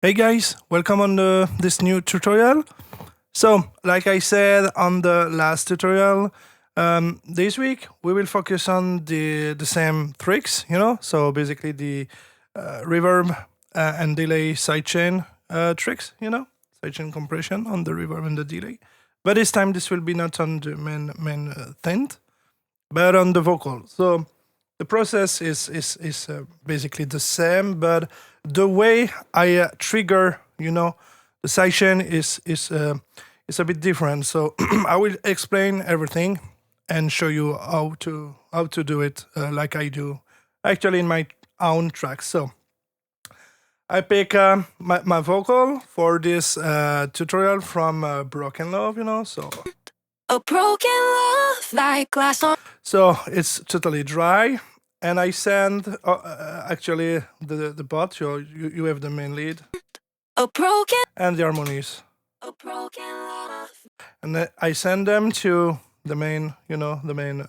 Hey guys, welcome on this new tutorial. So, like I said on the last tutorial, this week we will focus on the same tricks, so basically the reverb and delay sidechain tricks, sidechain compression on the reverb and the delay. But this time this will be not on the main thing, but on the vocal. So the process is basically the same, but the way I trigger, the sidechain is a bit different. So I will explain everything and show you how to do it like I do actually in my own tracks. So I pick my vocal for this tutorial from Broken Love, So a broken love like glass on. So it's totally dry, and I send actually the bot. You have the main lead A broken, and the harmonies, a broken love. and I send them to the main, the main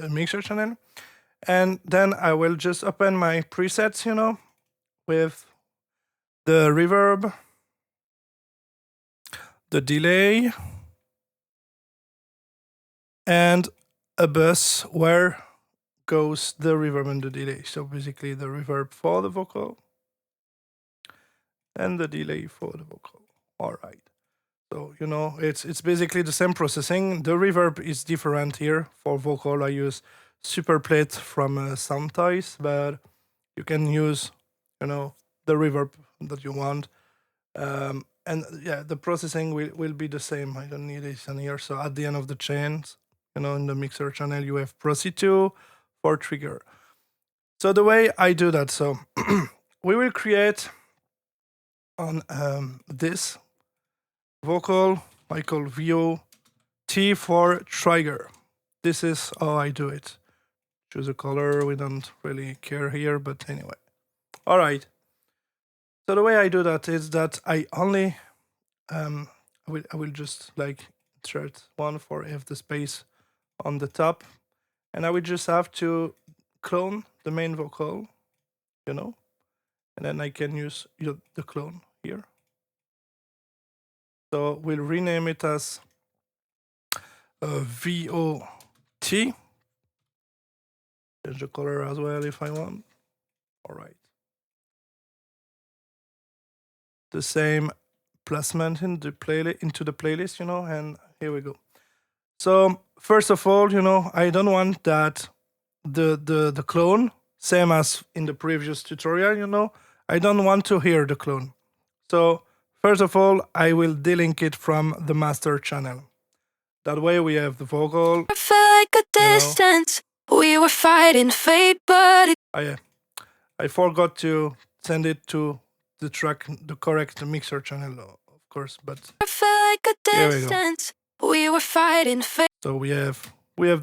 mixer channel, and then I will just open my presets, with the reverb, the delay, and a bus where goes the reverb and the delay. So basically the reverb for the vocal and the delay for the vocal. All right. So, it's basically the same processing. The reverb is different here. For vocal, I use Superplate from Soundtoys, but you can use, the reverb that you want. And yeah, the processing will be the same. I don't need this on here. So at the end of the chains, in the mixer channel, you have Proc2 for trigger. So the way I do that, so we will create on this vocal I call VO-T for trigger. This is how I do it. Choose a color, we don't really care here, but anyway. All right. So the way I do that is that I only I will just like insert one for have the space on the top, and I will just have to clone the main vocal, and then I can use the clone here. So we'll rename it as VOT. Change the color as well if I want. All right. The same placement in the into the playlist, and here we go. So first of all, I don't want that the clone, same as in the previous tutorial, I don't want to hear the clone. So first of all, I will delink it from the master channel. That way we have the vocal. I felt like a distance. We were fighting fate, but I forgot to send it to the track, the correct mixer channel, of course. But I felt like a distance. We were fighting fate. So we have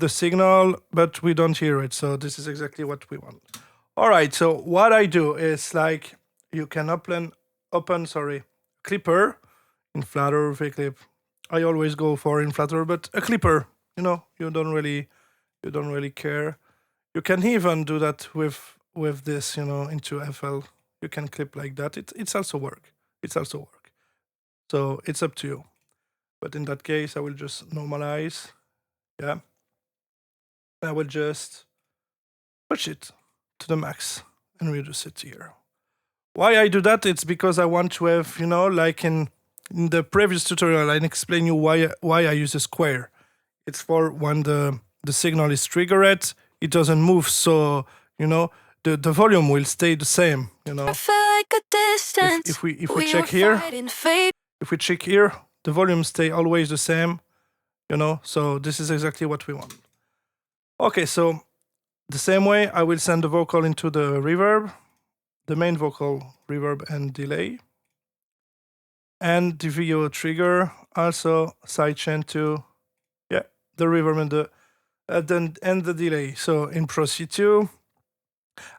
the signal, but we don't hear it. So this is exactly what we want. All right. So what I do is like you can open Clipper in Flutter, VClip. I always go for in Flutter, but a Clipper, you don't really care. You can even do that with this, into FL. You can clip like that. It's also work. So it's up to you. But in that case, I will just normalize. Yeah. I will just push it to the max and reduce it here. Why I do that? It's because I want to have, like in the previous tutorial, I explained you why I use a square. It's for when the signal is triggered, it doesn't move. So, the volume will stay the same, I feel like a distance. If we check here, the volume stay always the same, so this is exactly what we want. Okay, so the same way I will send the vocal into the reverb, the main vocal, reverb and delay, and the VO trigger, also sidechain to the reverb and the delay. So in Proc2,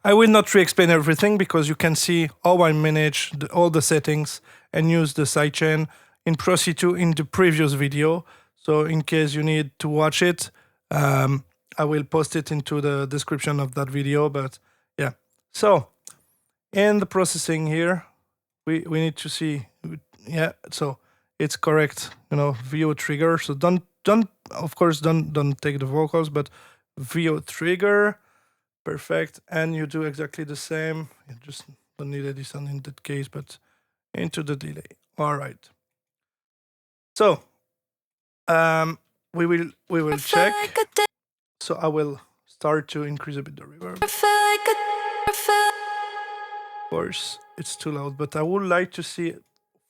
I will not re-explain everything because you can see how I manage all the settings and use the sidechain in Proc2 in the previous video. So in case you need to watch it, I will post it into the description of that video. But yeah, so in the processing here, we need to see. Yeah, so it's correct. VO trigger. So don't of course don't take the vocals, but VO trigger. Perfect. And you do exactly the same. You just don't need a descent in that case, but into the delay. All right. So we will check. So I will start to increase a bit the reverb. Of course, it's too loud, but I would like to see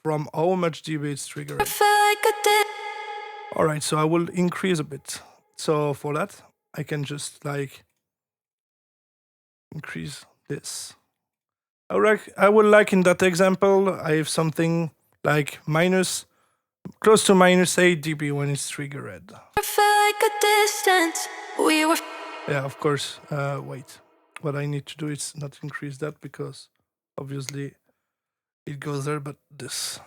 from how much dB it's triggered. All right, so I will increase a bit. So for that, I can just like increase this. I would like in that example, I have something like close to -8 dB when it's triggered. Yeah, of course. Wait, what I need to do is not increase that because obviously it goes there, but this.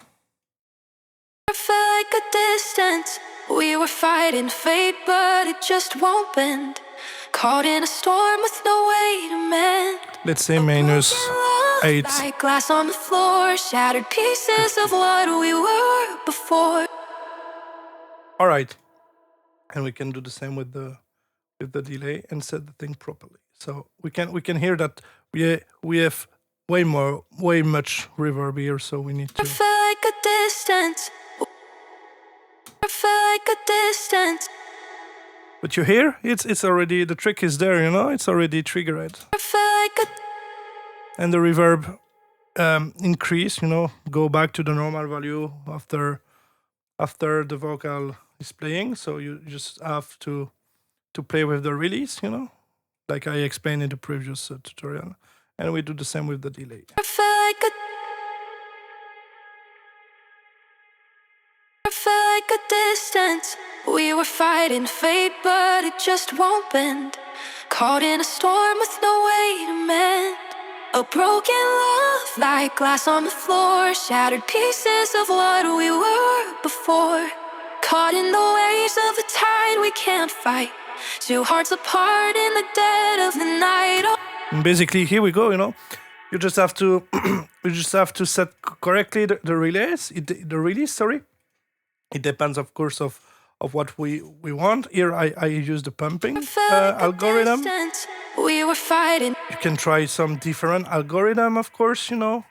We were fighting fate, but it just won't bend. Caught in a storm with no way to mend. Let's say -8. Like glass on the floor, shattered pieces of what we were before. All right, and we can do the same with the delay and set the thing properly. So we can hear that we have way much reverb here, so we need to. I feel like a distance. I feel like a distance. But you hear? It's already, the trick is there, it's already triggered. I feel like and the reverb increase, go back to the normal value after the vocal is playing. So you just have to play with the release, like I explained in the previous tutorial. And we do the same with the delay. I feel like a distance. We were fighting fate, but it just won't bend. Caught in a storm with no way to mend. A broken love, like glass on the floor, shattered pieces of what we were before. Caught in the waves of the tide we can't fight. Two hearts apart in the dead of the night. And basically, here we go. You just have to set correctly the release. The release, sorry. It depends, of course, of what we want. Here, I use the pumping algorithm. We were fighting. You can try some different algorithm, of course. For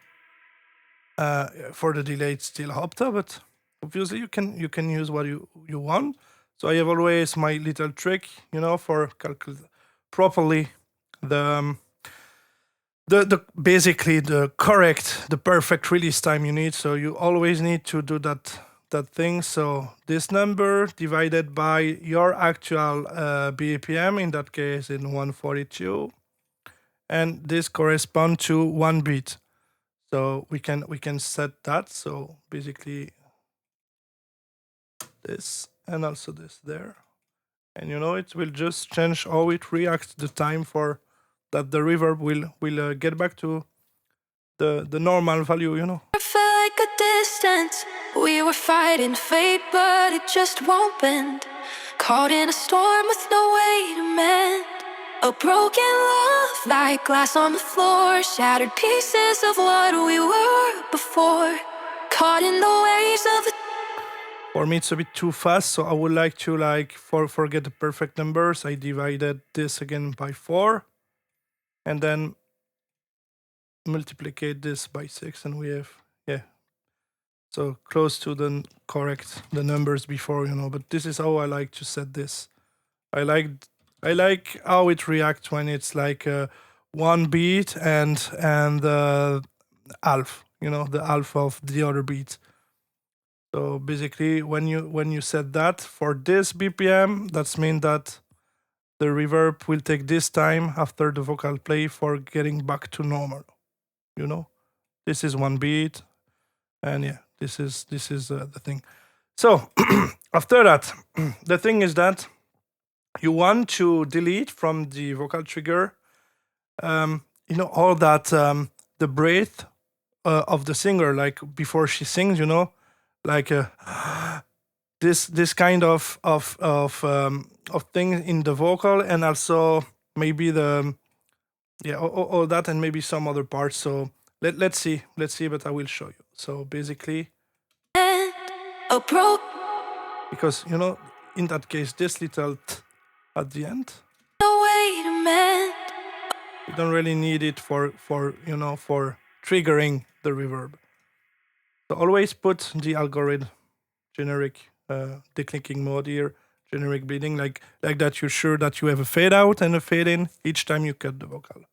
the delay, it's still Opta, but obviously you can use what you want. So I have always my little trick, for calculate properly the basically the perfect release time you need. So you always need to do that thing. So this number divided by your actual BPM, in that case in 142, and this corresponds to 1 beat. So we can set that. So basically this and also this there, and it will just change how it reacts the time for that the reverb will get back to the normal value. I feel like a distance. We were fighting fate, but it just won't bend. Caught in a storm with no way to mend. A broken love, like glass on the floor, shattered pieces of what we were before. Caught in the waves of the. For me, it's a bit too fast, so I would like to forget the perfect numbers. I divided this again by 4, and then multiplicate this by 6, and we have so close to the numbers before, But this is how I like to set this. I like how it reacts when it's like 1 beat and half, the half of the other beat. So basically, when you set that for this BPM, that means that the reverb will take this time after the vocal play for getting back to normal. This is 1 beat, and this is the thing. So after that, the thing is that you want to delete from the vocal trigger, all that the breath of the singer, like before she sings, like this kind of thing in the vocal, and also maybe all that, and maybe some other parts. So let's see, but I will show you. So basically, because in that case, this little t at the end, you don't really need it for triggering the reverb. So always put the algorithm generic declicking mode here, generic bleeding, like that. You're sure that you have a fade out and a fade in each time you cut the vocal.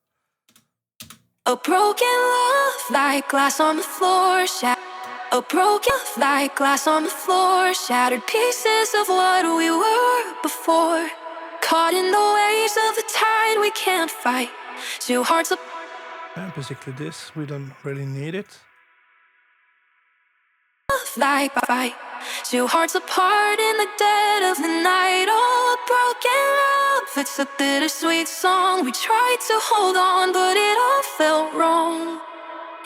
A broken love like glass on the floor. A broken love like glass on the floor. Shattered pieces of what we were before. Caught in the waves of the tide we can't fight. Two hearts of basically this, we don't really need it. Like fight. Two hearts apart in the dead of the night. Oh, a broken love. It's a bittersweet song. We tried to hold on, but it all felt wrong.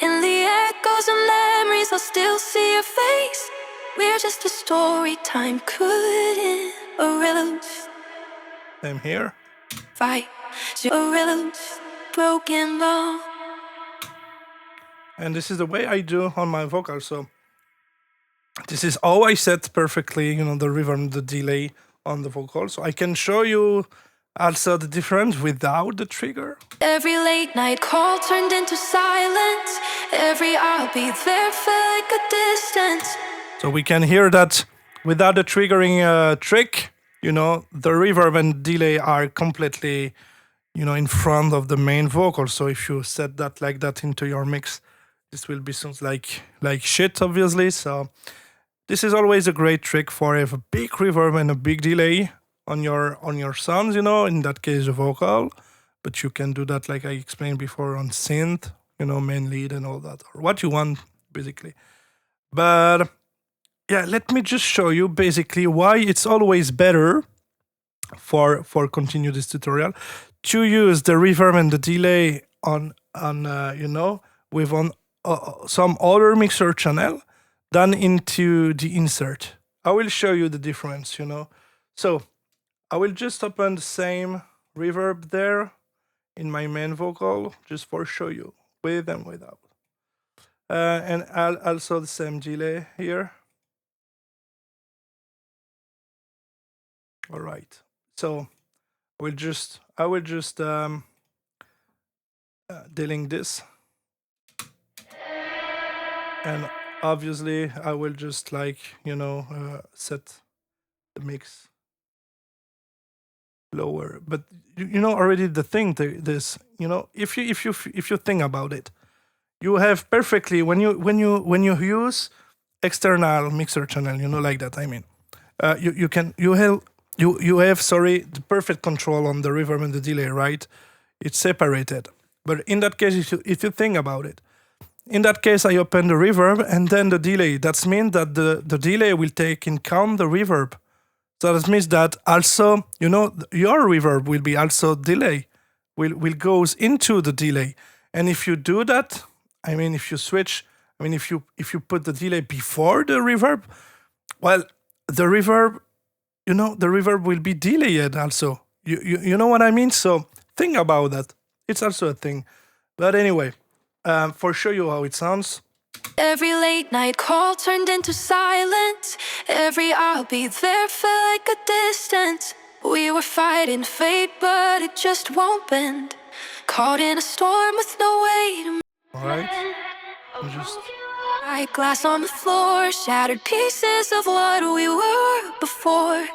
In the echoes of memories, I'll still see your face. We're just a story time couldn't erase. I'm here. Fight to erase broken love. And this is the way I do on my vocal. So this is how I set perfectly, the reverb, the delay on the vocal. So I can show you also the difference without the trigger. Every late night call turned into silence. Every I'll be there felt like a distance. So we can hear that without the triggering trick, the reverb and delay are completely, in front of the main vocal. So if you set that like that into your mix, this will be sounds like shit, obviously. So this is always a great trick for have a big reverb and a big delay on your sounds, in that case a vocal. But you can do that like I explained before on synth, main lead and all that, or what you want basically. But yeah, let me just show you basically why it's always better for continue this tutorial to use the reverb and the delay on with on some other mixer channel than into the insert. I will show you the difference, So I will just open the same reverb there in my main vocal just for show you with and without. And I'll also the same delay here. All right. So I will just delink this, and obviously I will just set the mix lower. But already the thing this if you think about it, you have perfectly when you use external mixer channel, like that. I mean, you have the perfect control on the reverb and the delay, right? It's separated. But in that case, if you think about it, in that case, I open the reverb and then the delay. That means that the delay will take in count the reverb. So that means that also, your reverb will be also delay, will goes into the delay. And if you do that, I mean, if you switch, I mean, if you put the delay before the reverb, well, the reverb, the reverb will be delayed also. You know what I mean? So think about that. It's also a thing. But anyway, for show you how it sounds. Every late night call turned into silence. Every I'll be there felt like a distance. We were fighting fate, but it just won't bend. Caught in a storm with no way to. All right. Just Like glass on the floor, shattered pieces of what we were before.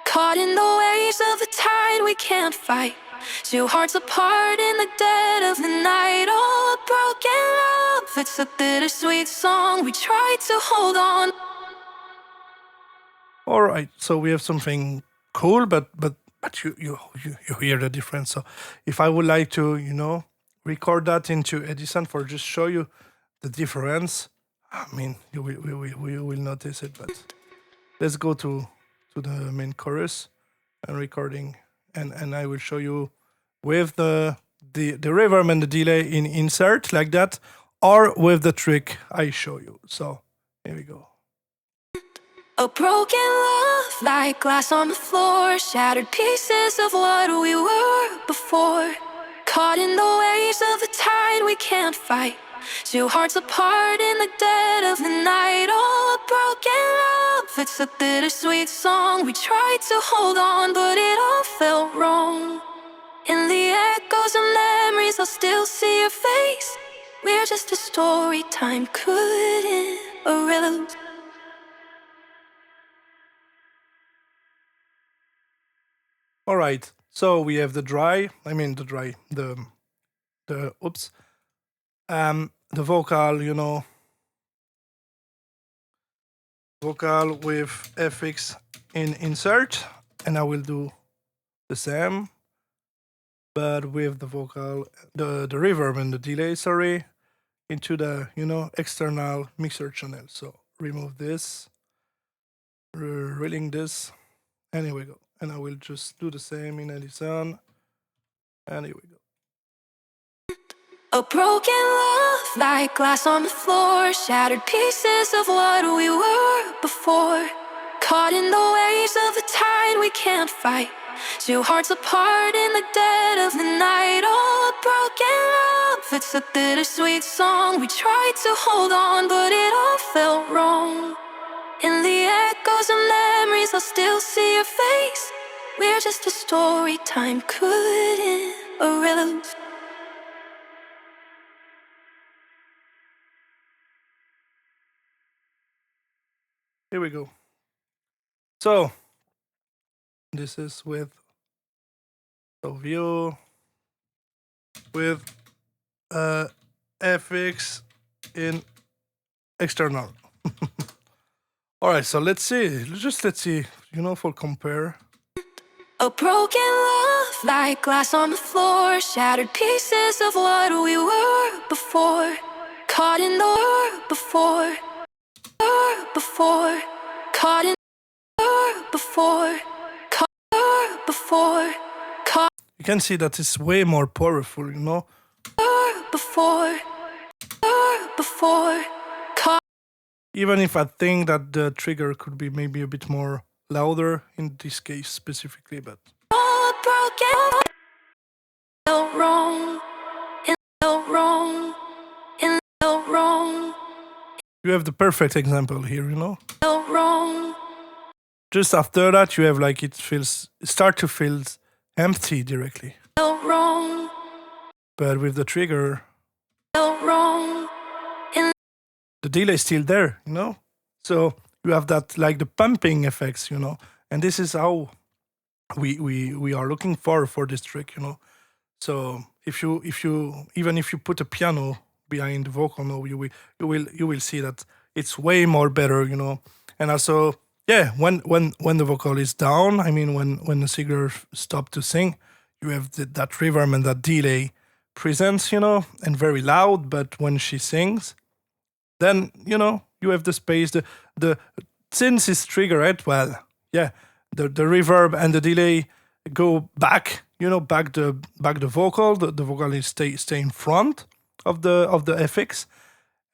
Caught in the waves of the tide we can't fight. Two hearts apart in the dead of the night. Oh, a broken love. It's a bittersweet song. We tried to hold on. all right. So we have something cool, but you hear the difference. So if I would like to record that into Edison for just show you the difference, I mean you will notice it. But let's go to the main chorus and recording, and I will show you with the reverb and the delay in insert like that, or with the trick I show you. So here we go. A broken love like glass on the floor, shattered pieces of what we were before. Caught in the waves of the tide we can't fight. Two hearts apart in the dead of the night. All a broken love. It's a bittersweet song. We tried to hold on, but it all felt wrong. In the echoes of memories, I'll still see your face. We're just a story time couldn't erase. All right. So we have the the vocal, vocal with FX in insert, and I will do the same, but with the vocal, the reverb and the delay, sorry, into the, external mixer channel. So remove this, relink this, and here we go. And I will just do the same in Edison, and here we go. A broken love, like glass on the floor, shattered pieces of what we were before. Caught in the waves of the tide we can't fight. Two hearts apart in the dead of the night. Oh, a broken love, it's a bittersweet song. We tried to hold on, but it all felt wrong. In the echoes of memories, I'll still see your face. We're just a story time couldn't erase. Here we go. So this is with view with FX in external. All right, so let's see, for compare. A broken love, like glass on the floor, shattered pieces of what we were before. Caught in the before, caught in before, caught You can see that it's way more powerful, before, caught. Even if I think that the trigger could be maybe a bit more louder in this case specifically, but All broken, felt wrong, and felt wrong, and felt wrong, you have the perfect example here, felt wrong. Just after that, you have like it start to feel empty directly. Felt wrong, But with the trigger, felt wrong, and the delay is still there, So you have that like the pumping effects, and this is how we are looking for this trick, So if you even if you put a piano behind the vocal, you will see that it's way more better, And also, yeah, when the vocal is down, I mean when the singer stops to sing, you have that reverb and that delay presence, and very loud. But when she sings, then you have the space. The since it's triggered, well, yeah, the reverb and the delay go back, back the vocal. The vocal is stay in front of the FX,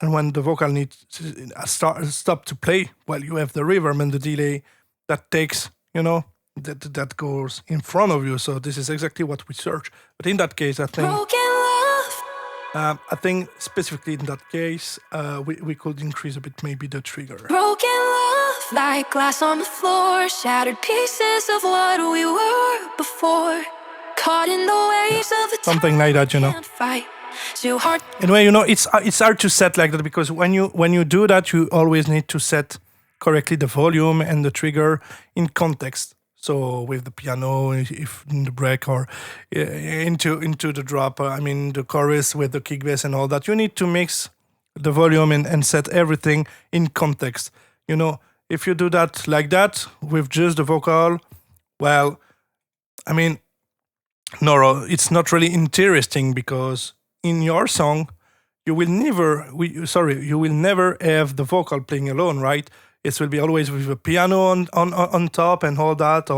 and when the vocal needs to stop to play, well, you have the reverb and the delay that takes, that goes in front of you. So this is exactly what we search. But in that case, I think. broken love. I think specifically in that case, we could increase a bit maybe the trigger. Broken love, like glass on the floor, shattered pieces of what we were before. Caught in the waves of the Something like that, can't fight. Too hard. Anyway, it's hard to set like that because when you do that, you always need to set correctly the volume and the trigger in context. So with the piano, if in the break or into the drop, I mean the chorus with the kick bass and all that, you need to mix the volume and set everything in context. If you do that like that with just the vocal, well, I mean, no, it's not really interesting because in your song, you will never have the vocal playing alone, right? It will be always with a piano on top and all that,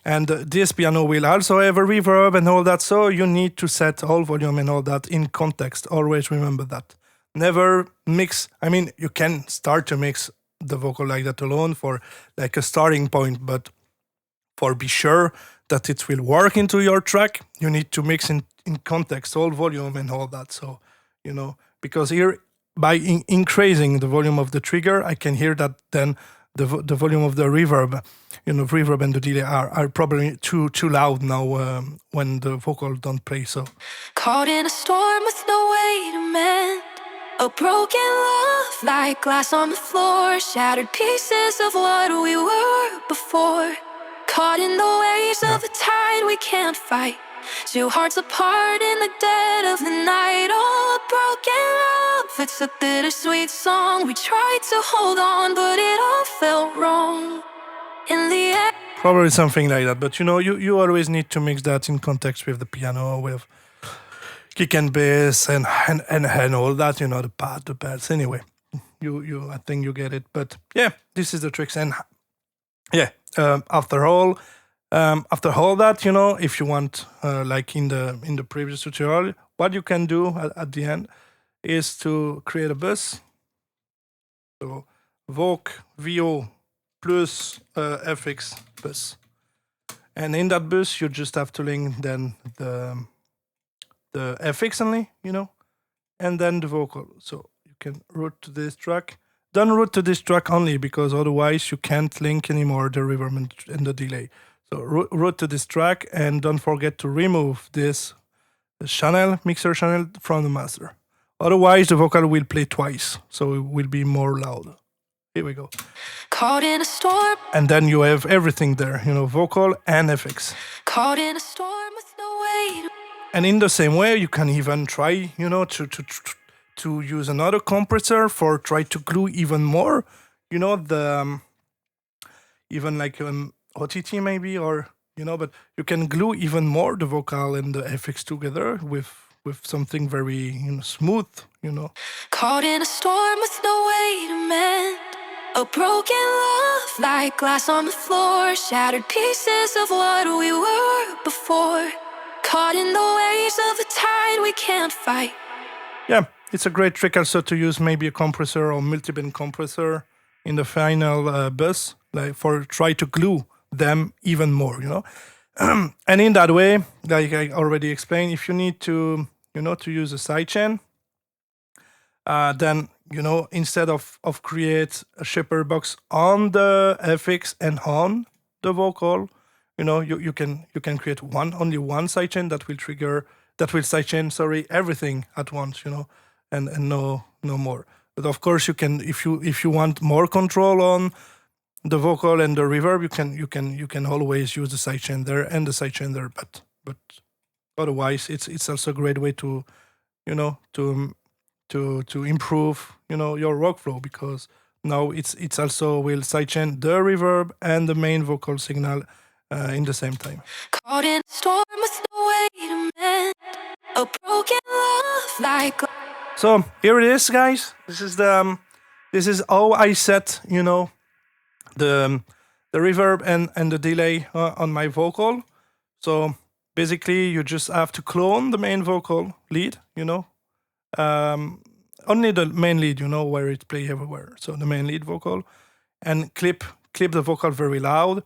and this piano will also have a reverb and all that. So you need to set all volume and all that in context. Always remember that. Never mix. I mean, you can start to mix the vocal like that alone for like a starting point, but for be sure that it will work into your track, you need to mix in context all volume and all that. So because here by increasing the volume of the trigger, I can hear that then the volume of the reverb, reverb and the delay are probably too loud now when the vocal don't play. So caught in a storm with no way to mend, a broken love like glass on the floor, shattered pieces of what we were before, caught in the waves of the tide we can't fight, two hearts apart in the dead of the night. Oh, a broken love, it's a bittersweet song. We tried to hold on, but it all felt wrong in the end. Probably something like that, but you always need to mix that in context with the piano, with kick and bass and all that, the pad, the pads. Anyway, I think you get it. But yeah, this is the tricks. And yeah, after all that, if you want, like in the previous tutorial, what you can do at the end is to create a bus. So VO plus FX bus, and in that bus you just have to link then the FX only, and then the vocal. So you can route to this track. Don't route to this track only, because otherwise you can't link anymore the reverb and the delay. So route to this track, and don't forget to remove this mixer channel from the master. Otherwise the vocal will play twice, so it will be more loud. Here we go. Caught in a storm. And then you have everything there, vocal and FX. Caught in a storm with no way to... And in the same way, you can even try, to use another compressor for try to glue even more, the even like OTT maybe, or but you can glue even more the vocal and the FX together with something very smooth, Caught in a storm with no way to mend, a broken love like glass on the floor, shattered pieces of what we were before, caught in the waves of the tide we can't fight. Yeah, it's a great trick also to use maybe a compressor or multi-band compressor in the final bus, like for try to glue them even more, and in that way, like I already explained, if you need to to use a sidechain, then instead of create a shaper box on the FX and on the vocal, you can create only one sidechain that will sidechain everything at once, and no more. But of course you can, if you want more control on the vocal and the reverb, you can always use the sidechain there and the sidechain there, but otherwise it's also a great way to to improve your workflow, because now it's also will sidechain the reverb and the main vocal signal in the same time. Caught in a storm with no way to mend, a broken love like... So here it is, guys. This is how I set the reverb and the delay on my vocal. So basically you just have to clone the main vocal lead, only the main lead, where it play everywhere. So the main lead vocal, and clip the vocal very loud.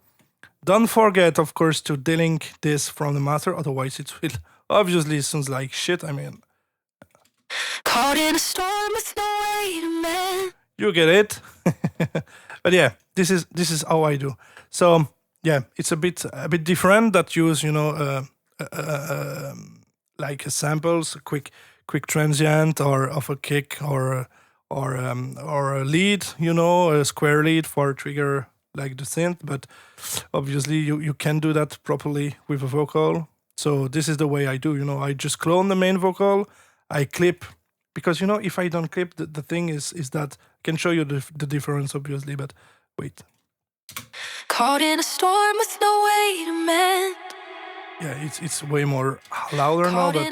Don't forget, of course, to delink this from the master, otherwise it will obviously sounds like shit. I mean, caught in a storm with no way to mend. You get it. But yeah, this is how I do. So yeah, it's a bit different that use like samples, quick transient, or of a kick, or a lead, a square lead for trigger like the synth. But obviously you can do that properly with a vocal. So this is the way I do. I just clone the main vocal, I clip, because if I don't clip, the thing is that I can show you the difference obviously, but wait. Caught in a storm with no way to mend. Yeah, it's way more louder now, but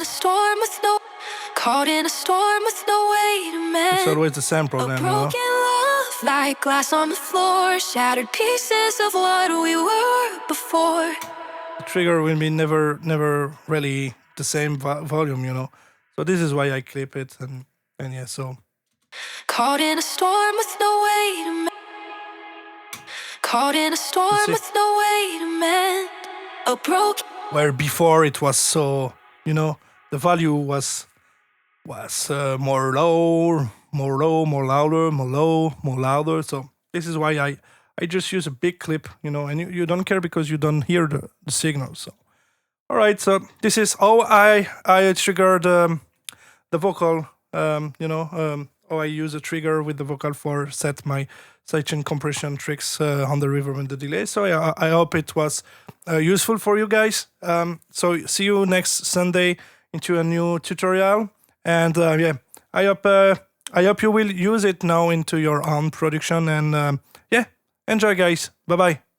caught in a storm with no way to mend. It's always the same problem, A broken love like glass on the floor, shattered pieces of what we were before. The trigger will be never really the same volume, So this is why I clip it, and yeah, so. Caught in a storm with no way to mend. Caught in a storm with no way to mend. A broken... Where before it was so, the value was was more low, more low, more louder, more low, more louder. So this is why I just use a big clip, and you don't care because you don't hear the signal. So all right, so this is how I trigger the vocal. How I use a trigger with the vocal for set my sidechain compression tricks on the reverb and the delay. So yeah, I hope it was useful for you guys. So see you next Sunday into a new tutorial, and yeah, I hope you will use it now into your own production, and yeah, enjoy, guys. Bye bye.